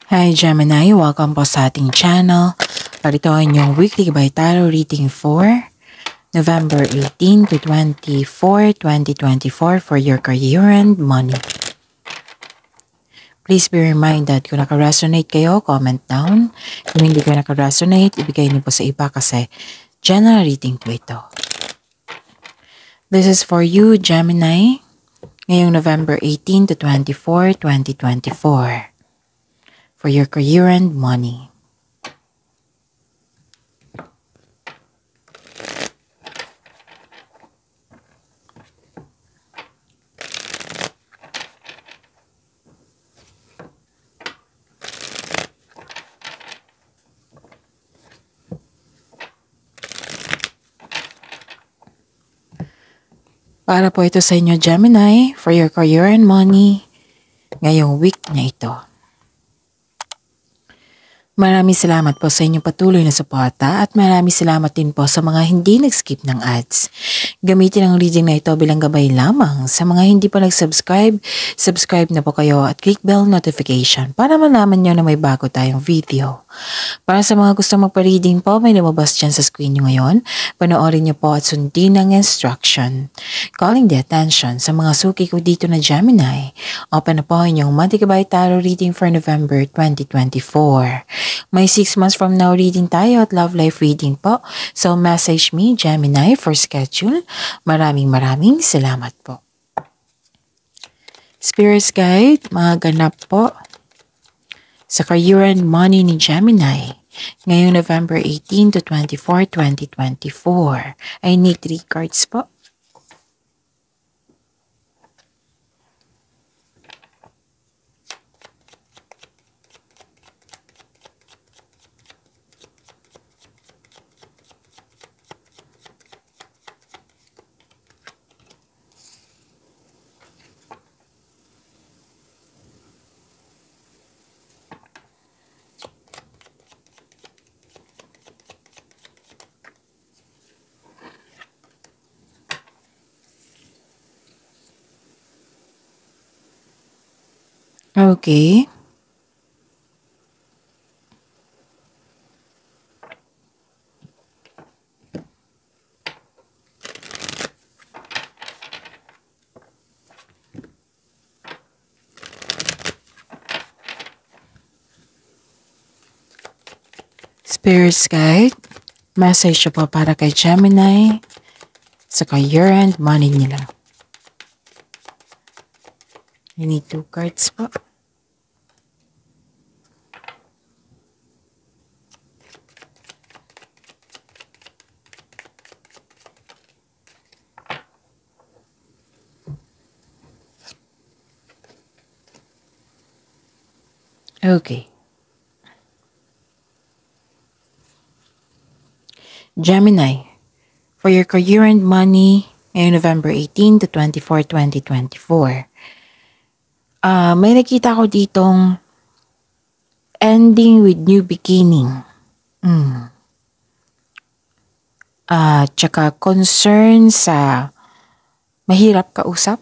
Hi Gemini, welcome po sa ating channel. Parito ang inyong weekly by tarot reading for November 18 to 24, 2024 for your career and money. Please be reminded kung naka-resonate kayo, comment down. Kung hindi ko naka-resonate, ibigay niyo po sa iba kasi general reading po ito. This is for you, Gemini, ngayong November 18 to 24, 2024. For your career and money. Para po ito sa inyo, Gemini, for your career and money, ngayong week na ito. Maraming salamat po sa inyong patuloy na suporta at maraming salamat din po sa mga hindi nag-skip ng ads. Gamitin ang reading na ito bilang gabay lamang. Sa mga hindi pa nag-subscribe, subscribe na po kayo at click bell notification para malaman nyo na may bago tayong video. Para sa mga gusto magpa-reading po, may lumabas dyan sa screen nyo ngayon. Panoorin nyo po at sundin ang instruction. Calling the attention sa mga suki ko dito na Gemini. Open na po inyong monthly gabay tarot reading for November 2024. May 6 months from now reading tayo at love life reading po. So message me, Gemini, for schedule. Maraming salamat po. Spirits Guide, mga ganap po sa career and money ni Gemini. Ngayong November 18 to 24, 2024. I need 3 cards po. Okay. Spirits Guide, message po para kay Gemini sa career and money nila. I need 2 cards po. Okay. Gemini, for your career and money ngayong November 18 to 24, 2024. May nakita ko ditong ending with new beginning. Tsaka concern sa mahirap kausap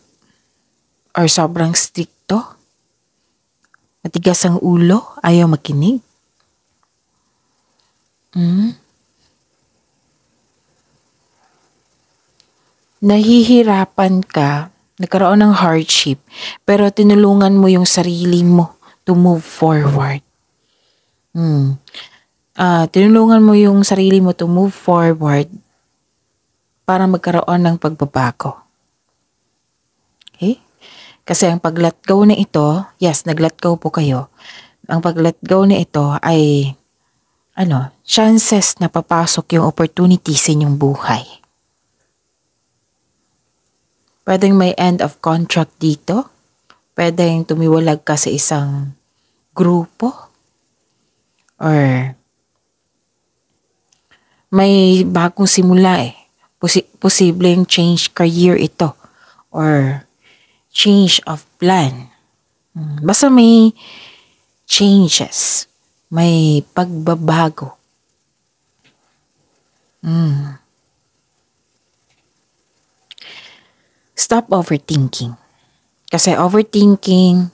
or sobrang stricto. Matigas ang ulo, ayaw makinig. Nahihirapan ka, nagkaroon ng hardship, pero tinulungan mo yung sarili mo to move forward. Tinulungan mo yung sarili mo to move forward para magkaroon ng pagbabago. Okay? Kasi ang pag-let go na ito, yes, nag-let go po kayo. Ang pag-let go na ito ay, chances na papasok yung opportunity sa inyong buhay. Pwedeng may end of contract dito. Pwedeng tumiwalag ka sa isang grupo. Or may bagong simula Posibleng change career ito. Or change of plan. Basta may changes. May pagbabago. Stop overthinking. Kasi overthinking,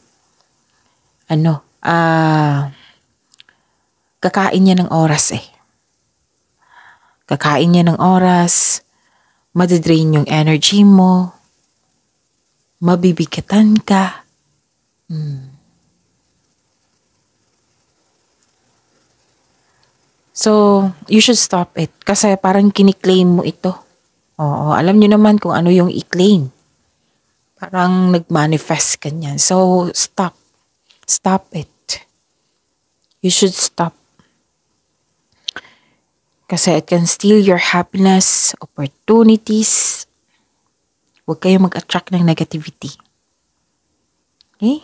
kakain niya ng oras eh. Kakain niya ng oras, madidrain yung energy mo, mabibigatan ka. So, you should stop it. Kasi parang kiniklaim mo ito. Oo, alam niyo naman kung ano yung i-claim. Parang nag-manifest ka niyan. So, stop. Stop it. You should stop. Kasi it can steal your happiness, opportunities. Huwag kayo mag-attract ng negativity. Okay?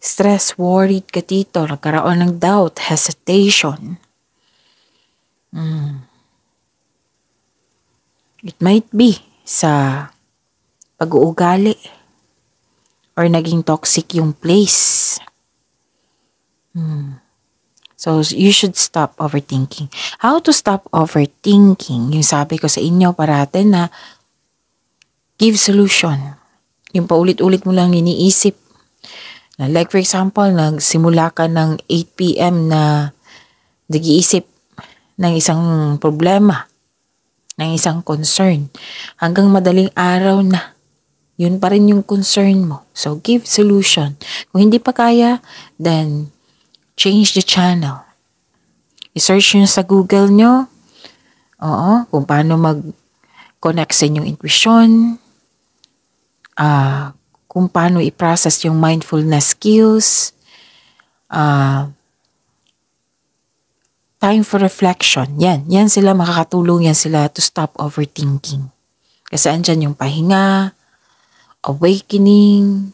Stress, worried ka dito, nagkaroon ng doubt, hesitation. It might be sa pag-uugali or naging toxic yung place. So, you should stop overthinking. How to stop overthinking? Yung sabi ko sa inyo parate na give solution. Yung paulit-ulit mo lang iniisip. Like for example, nagsimula ka ng 8 p.m. na nag-iisip ng isang problema, ng isang concern. Hanggang madaling araw na, yun pa rin yung concern mo. So, give solution. Kung hindi pa kaya, then change the channel. I-search nyo sa Google nyo. Kung paano mag-connect sa inyong intuition. Kung paano i-process yung mindfulness skills. Time for reflection. Yan sila, makakatulong yan sila to stop overthinking. Kasi andyan yung pahinga, awakening,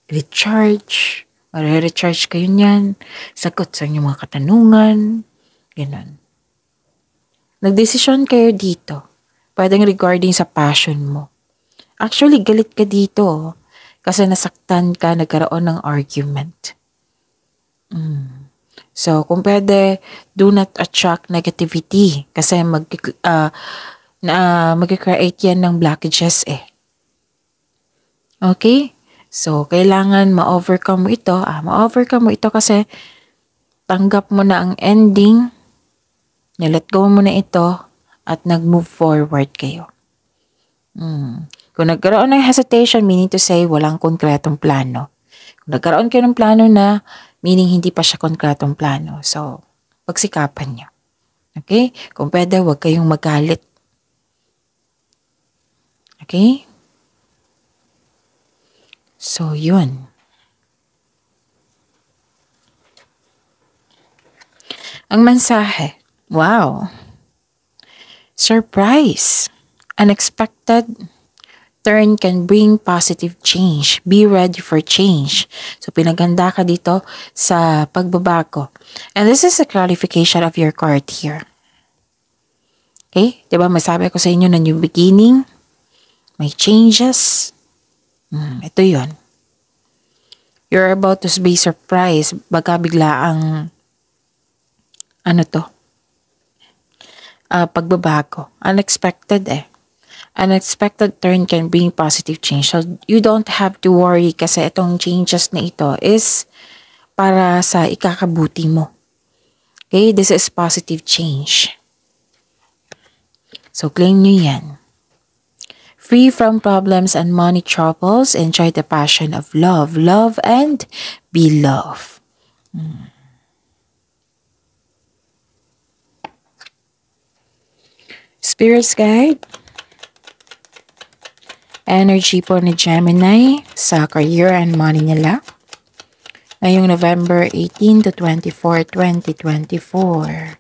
recharge. Mare-recharge kayo niyan. Sagot sa inyong mga katanungan. Ganun. Nagdesisyon kayo dito. Pwedeng regarding sa passion mo. Actually, galit ka dito. Kasi nasaktan ka, nagkaroon ng argument. So, kung pwede, do not attract negativity. Kasi mag-create yan ng blockages eh. Okay? So, kailangan ma-overcome mo ito. Ma-overcome mo ito kasi tanggap mo na ang ending. Let go mo na ito at nag-move forward kayo. Kung nagkaroon ng hesitation, meaning to say, walang konkretong plano. Kung nagkaroon kayo ng plano na, meaning hindi pa siya konkretong plano. So, pagsikapan niyo. Okay? Kung pwede, huwag kayong magalit. Okay? So, yun. Ang mensahe. Wow. Surprise. Unexpected turn can bring positive change. Be ready for change. So, pinaganda ka dito sa pagbabago. And this is a clarification of your card here. Okay? Diba, masabi ko sa inyo na new beginning, may changes. Ito yun. You're about to be surprised. Baga bigla ang pagbabago. Unexpected eh. Unexpected turn can bring positive change. So, you don't have to worry kasi itong changes na ito is para sa ikakabuti mo. Okay? This is positive change. So, claim nyo yan. Free from problems and money troubles, enjoy the passion of love. Love and be loved. Spirit's guide. Energy po ni Gemini sa career and money nila. Ngayong November 18 to 24, 2024.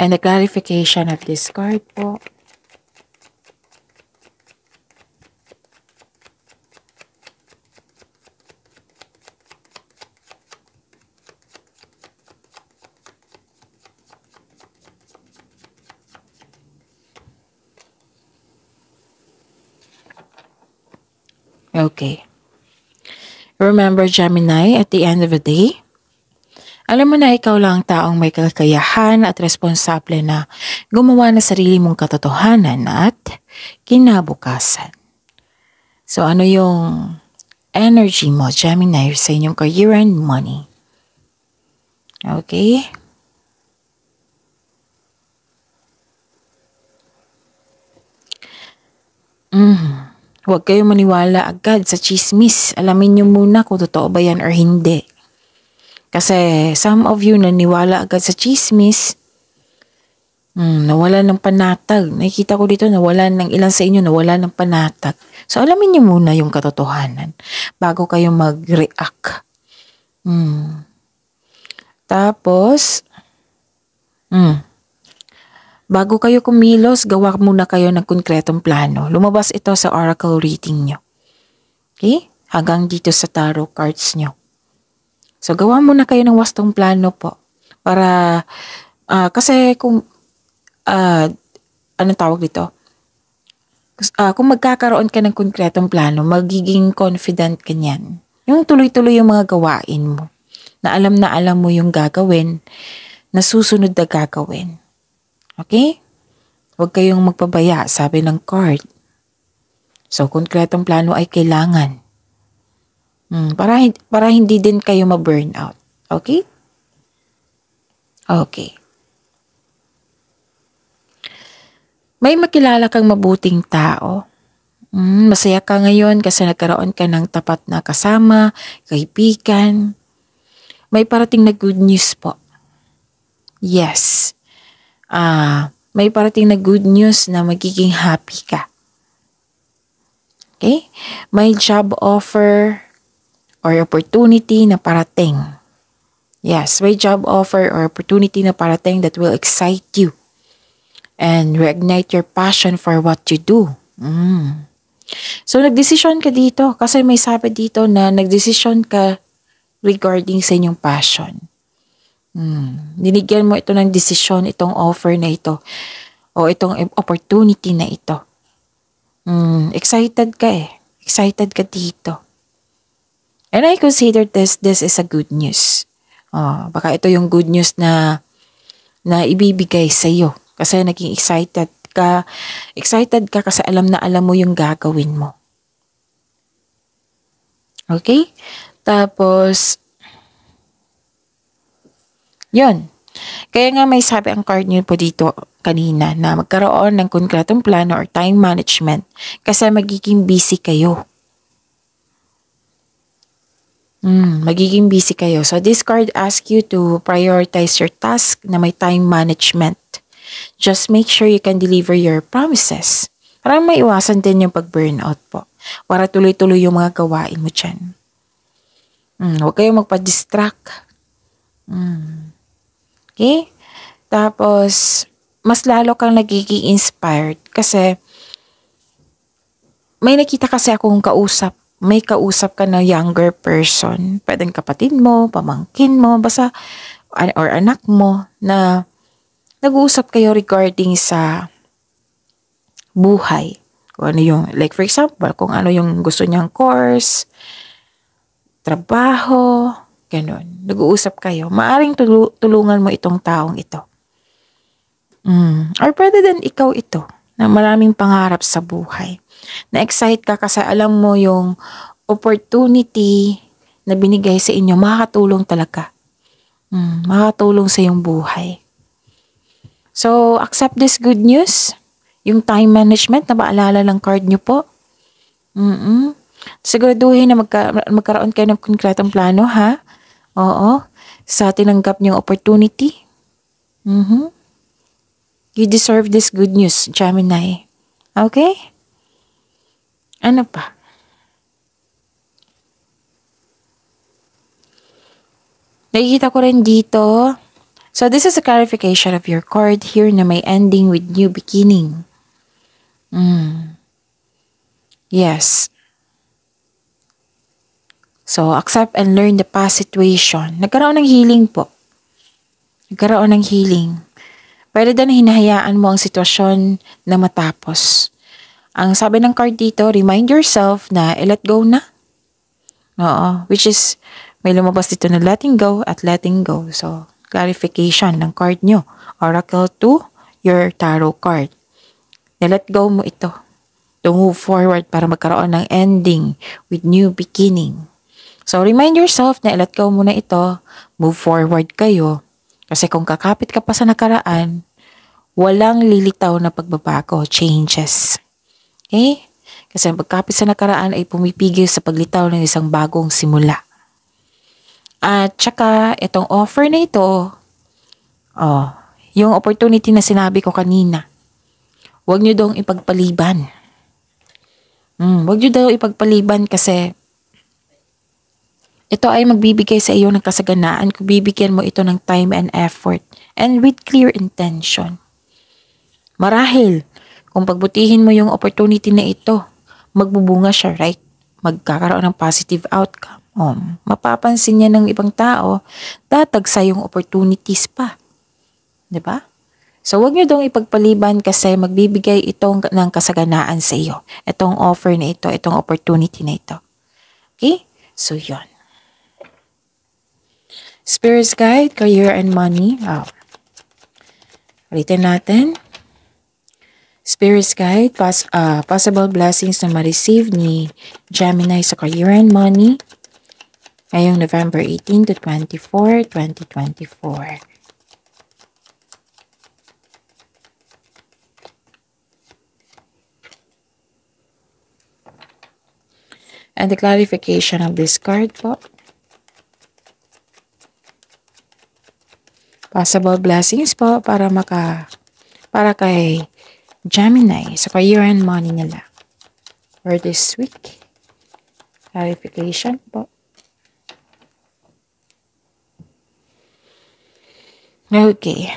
And the clarification of this card po. Okay. Remember, Gemini, at the end of the day, alam mo na ikaw lang ang taong may kakayahan at responsable na gumawa ng sarili mong katotohanan at kinabukasan. So ano yung energy mo, Gemini, sa inyong career and money? Okay? Huwag kayong maniwala agad sa chismis. Alamin nyo muna kung totoo ba yan or hindi. Kasi some of you naniwala agad sa chismis, nawalan ng panatag. Nakikita ko dito nawalan ng ilan sa inyo, nawalan ng panatag. So alamin nyo muna yung katotohanan bago kayo mag-react. Tapos, bago kayo kumilos, gawa muna kayo ng konkretong plano. Lumabas ito sa oracle reading nyo. Okay? Hanggang dito sa tarot cards nyo. So, gawa muna kayo ng wastong plano po. Para, kasi kung, anong tawag dito? Kung magkakaroon ka ng konkretong plano, magiging confident ka niyan. Yung tuloy-tuloy yung mga gawain mo. Na alam mo yung gagawin, na susunod na gagawin. Okay? Huwag kayong magpabaya, sabi ng card. So, konkretong plano ay kailangan. Para hindi din kayo ma-burn out. Okay? Okay. May makilala kang mabuting tao. Masaya ka ngayon kasi nagkaroon ka ng tapat na kasama, kaibigan. May parating na good news po. Yes. May parating na good news na magiging happy ka. Okay? May job offer or opportunity na parating. Yes, may job offer or opportunity na parating that will excite you and reignite your passion for what you do. So, nagdesisyon ka dito kasi may sabi dito na nagdesisyon ka regarding sa inyong passion. Dinigyan mo ito ng desisyon, itong offer na ito o itong opportunity na ito. Excited ka Excited ka dito. And I consider this is a good news. Baka ito yung good news na ibibigay sa iyo kasi naging excited ka kasi alam mo yung gagawin mo. Okay? Tapos, yun. Kaya nga may sabi ang card niyo po dito kanina na magkaroon ng konkretong plano or time management kasi magiging busy kayo. Magiging busy kayo. So this card asks you to prioritize your task na may time management. Just make sure you can deliver your promises. Para maiwasan din yung pag-burnout po. Para tuloy-tuloy yung mga gawain mo dyan. Huwag kayong magpa-distract. Okay? Tapos, mas lalo kang nagiging inspired kasi may nakita kasi akong kausap. May kausap ka na younger person. Pwedeng kapatid mo, pamangkin mo, basta or anak mo na nag-uusap kayo regarding sa buhay. Kung ano yung, like for example, kung ano yung gusto niyang course, trabaho, ganun. Nag-uusap kayo. Maaring tulungan mo itong taong ito. Or pwede din ikaw ito na maraming pangarap sa buhay. Na-excite ka kasi alam mo yung opportunity na binigay sa inyo, makakatulong talaga. Makakatulong sa iyong buhay. So, accept this good news. Yung time management na maalala ng card nyo po. Siguraduhin na magkaroon kayo ng konkretong plano, ha? Oo. Sa tinanggap niyong opportunity. You deserve this good news, Gemini. Okay? Ano pa? Nakikita ko rin dito. So, this is a clarification of your card here na may ending with new beginning. Yes. So, accept and learn the past situation. Nagkaroon ng healing po. Nagkaroon ng healing. Pwede din hinahayaan mo ang sitwasyon na matapos. Ang sabi ng card dito, remind yourself na let go na. Oo, which is, may lumabas dito na letting go at letting go. So, clarification ng card nyo. Oracle 2, your tarot card. Na-let go mo ito to move forward para magkaroon ng ending with new beginning. So, remind yourself na i-let go mo na ito, move forward kayo. Kasi kung kakapit ka pa sa nakaraan, walang lilitaw na pagbabago, changes. Okay? Kasi ang pagkapit sa nakaraan ay pumipigil sa paglitaw ng isang bagong simula. At saka, itong offer na ito, yung opportunity na sinabi ko kanina, huwag nyo daw ipagpaliban. Huwag nyo daw ipagpaliban kasi ito ay magbibigay sa iyo ng kasaganaan kung bibigyan mo ito ng time and effort and with clear intention. Marahil, kung pagbutihin mo yung opportunity na ito, magbubunga siya, right? Magkakaroon ng positive outcome. Mapapansin niya ng ibang tao, tatagsa yung opportunities pa. 'Di ba? So, huwag nyo dong ipagpaliban kasi magbibigay itong ng kasaganaan sa iyo. Itong offer na ito, itong opportunity na ito. Okay? So, yun. Spirit's Guide, Career and Money. Ulitin natin. Spirit's Guide, possible blessings na ma-receive ni Gemini sa Career and Money ngayong November 18 to 24, 2024. And the clarification of this card po. Possible blessings po para kay Gemini sa career and money nila for this week. Clarification po. Okay.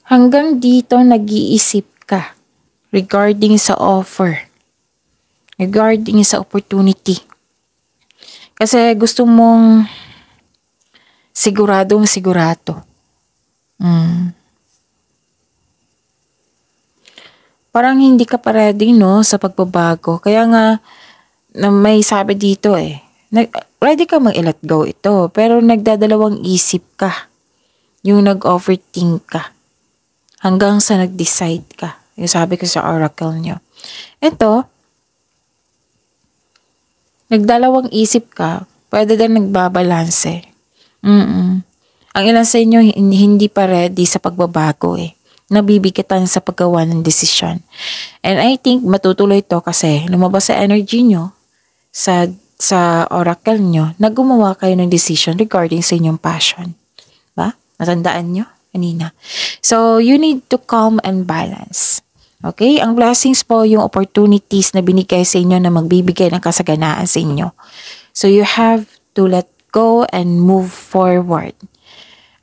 Hanggang dito nag-iisip ka regarding sa offer, regarding sa opportunity. Kasi gusto mong siguradong sigurado. Parang hindi ka pa ready, no, sa pagbabago. Kaya nga, may sabi dito ready ka mag-let go ito, pero nagdadalawang isip ka. Yung nag-overthink ka. Hanggang sa nag-decide ka. Yung sabi ko sa oracle nyo. Ito, nagdalawang isip ka, pwede din nagbabalanse. Ang ilan sa inyo hindi pa ready sa pagbabago Nabibigatan sa paggawa ng desisyon. And I think matutuloy to kasi lumabas sa energy nyo, sa oracle nyo, na gumawa kayo ng decision regarding sa inyong passion. Ba? Natandaan nyo? Kanina. So, you need to calm and balance. Okay? Ang blessings po, yung opportunities na binigay sa inyo na magbibigay ng kasaganaan sa inyo. So, you have to let go and move forward.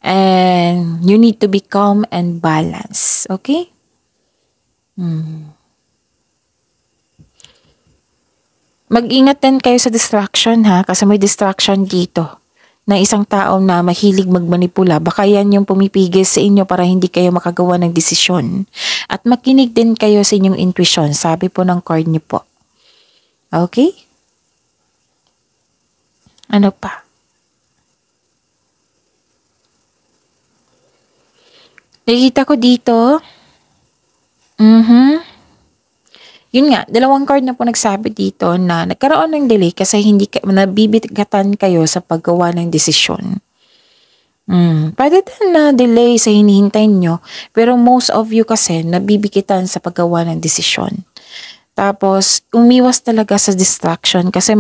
And you need to be calm and balanced. Okay? Mag-ingat din kayo sa distraction kasi may distraction dito. Na isang tao na mahilig magmanipula, baka yan yung pumipigil sa inyo para hindi kayo makagawa ng desisyon. At makinig din kayo sa inyong intuition, sabi po ng card niyo po. Okay? Ano pa? Nakikita ko dito. Yun nga, dalawang card na po nagsabi dito na nagkaroon ng delay kasi hindi nabibigatan kayo sa paggawa ng desisyon. Pwede din na delay sa hinihintay nyo, pero most of you kasi nabibigitan sa paggawa ng desisyon. Tapos, umiwas talaga sa distraction kasi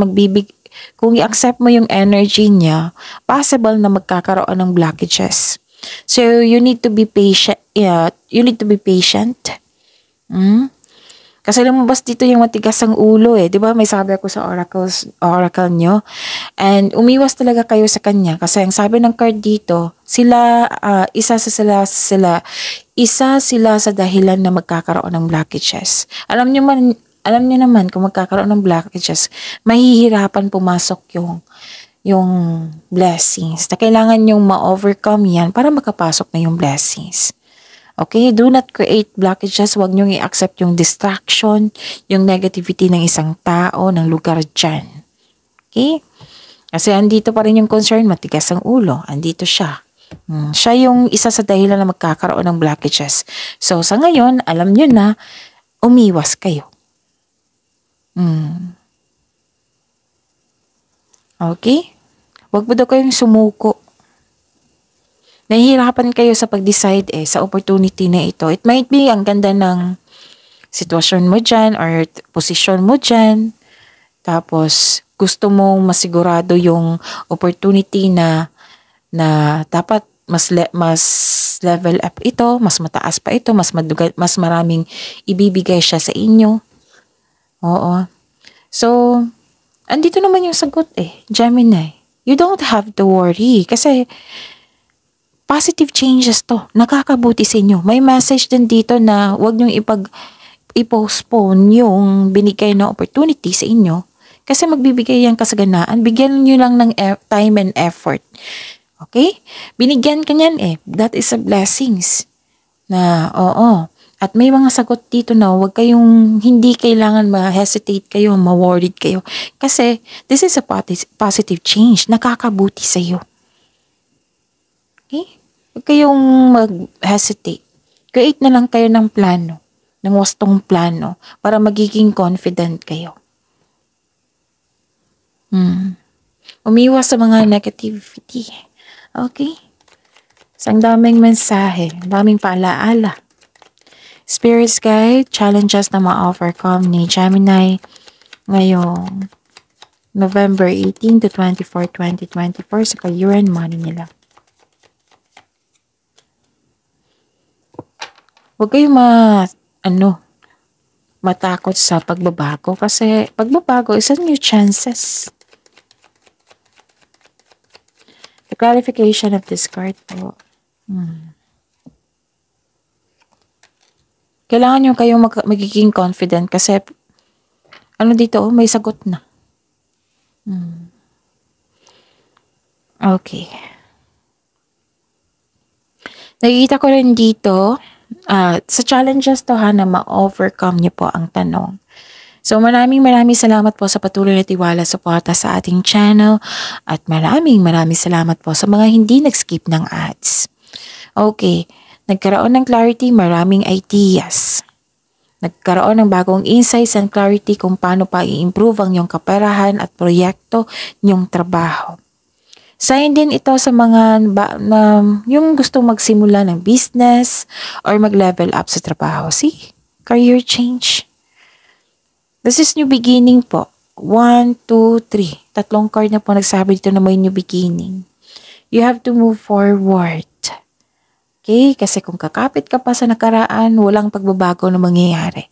kung i-accept mo yung energy niya, possible na magkakaroon ng blockages. So, you need to be patient. You need to be patient. Kasi lumabas dito yung matigas ang ulo di ba? May sabi ako sa oracle nyo. And umiwas talaga kayo sa kanya. Kasi ang sabi ng card dito, isa sila sa dahilan na magkakaroon ng blockages. Alam niyo naman kung magkakaroon ng blockages, mahihirapan pumasok yung blessings. Na kailangan yung ma-overcome yan para makapasok na yung blessings. Okay? Do not create blockages. Huwag niyong i-accept yung distraction, yung negativity ng isang tao, ng lugar dyan. Okay? Kasi andito pa rin yung concern, matigas ang ulo. Andito siya. Siya yung isa sa dahilan na magkakaroon ng blockages. So, sa ngayon, alam nyo na, umiwas kayo. Okay? Huwag mo daw kayong sumuko. Nahihirapan kayo sa pag-decide sa opportunity na ito. It might be ang ganda ng sitwasyon mo dyan or posisyon mo dyan. Tapos, gusto mong masigurado yung opportunity na dapat mas level up ito, mas mataas pa ito, mas maraming ibibigay siya sa inyo. Oo. So, andito naman yung sagot Gemini. You don't have to worry kasi positive changes to. Nakakabuti sa inyo. May message din dito na huwag niyong i-postpone yung binigay na opportunity sa inyo kasi magbibigay yan kasaganaan. Bigyan niyo lang ng time and effort. Okay? Binigyan ka niyan That is a blessings. Na, oo. At may mga sagot dito na huwag kayong, hindi kailangan ma-hesitate kayo, ma-worried kayo. Kasi, this is a positive change. Nakakabuti sa iyo. Okay? Huwag kayong mag-hesitate. Create na lang kayo ng plano, ng wastong plano, para magiging confident kayo. Umiwas sa mga negativity. Okay? Ang daming mensahe, daming paalaala. Spirits Guide, challenges na ma-overcome ni Gemini ngayong November 18 to 24, 2024 sa career and money nila. Huwag kayong matakot sa pagbabago kasi pagbabago is a new chances. The clarification of this card po. Kailangan nyo kayong magiging confident kasi dito, may sagot na. Okay. Nakikita ko rin dito, sa challenges to na ma-overcome nyo po ang tanong. So maraming salamat po sa patuloy na tiwala suporta sa ating channel at maraming salamat po sa mga hindi nag-skip ng ads. Okay. Nagkaroon ng clarity, maraming ideas. Nagkaroon ng bagong insights and clarity kung paano pa i-improve ang iyong kaperahan at proyekto niyong trabaho. Sign din ito sa mga yung gustong magsimula ng business or mag-level up sa trabaho. See? Career change. This is new beginning po. 1, 2, 3. Tatlong card na po nagsabi dito na may new beginning. You have to move forward. Okay? Kasi kung kakapit ka pa sa nakaraan, walang pagbabago na mangyayari.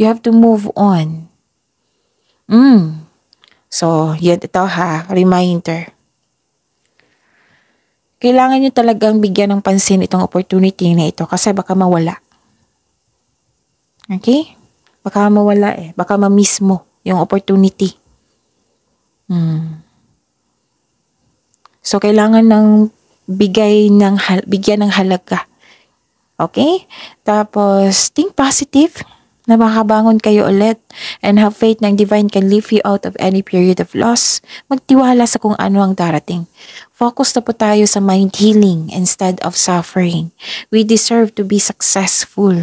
You have to move on. So, yan ito reminder. Kailangan nyo talagang bigyan ng pansin itong opportunity na ito kasi baka mawala. Okay? Baka mawala Baka ma-miss mo yung opportunity. So, kailangan ng bigyan ng halaga. Okay? Tapos, think positive na makabangon kayo ulit and have faith na divine can lift you out of any period of loss. Magtiwala sa kung ano ang darating. Focus na po tayo sa mind healing instead of suffering. We deserve to be successful.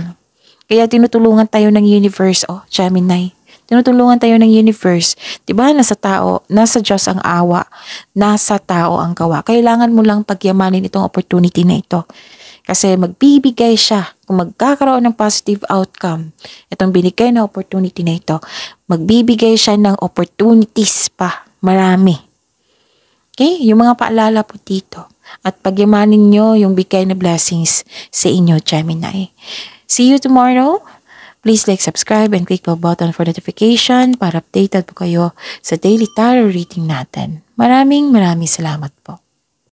Kaya tinutulungan tayo ng universe, Gemini. Tinutulungan tayo ng universe. Diba, nasa Diyos ang awa, nasa tao ang gawa. Kailangan mo lang pagyamanin itong opportunity na ito. Kasi magbibigay siya, kung magkakaroon ng positive outcome, itong binigay na opportunity na ito, magbibigay siya ng opportunities pa, marami. Okay? Yung mga paalala po dito. At pagyamanin nyo yung bigay na blessings sa inyo, Gemini. See you tomorrow. Please like, subscribe, and click the button for notification para updated po kayo sa daily tarot reading natin. Maraming salamat po.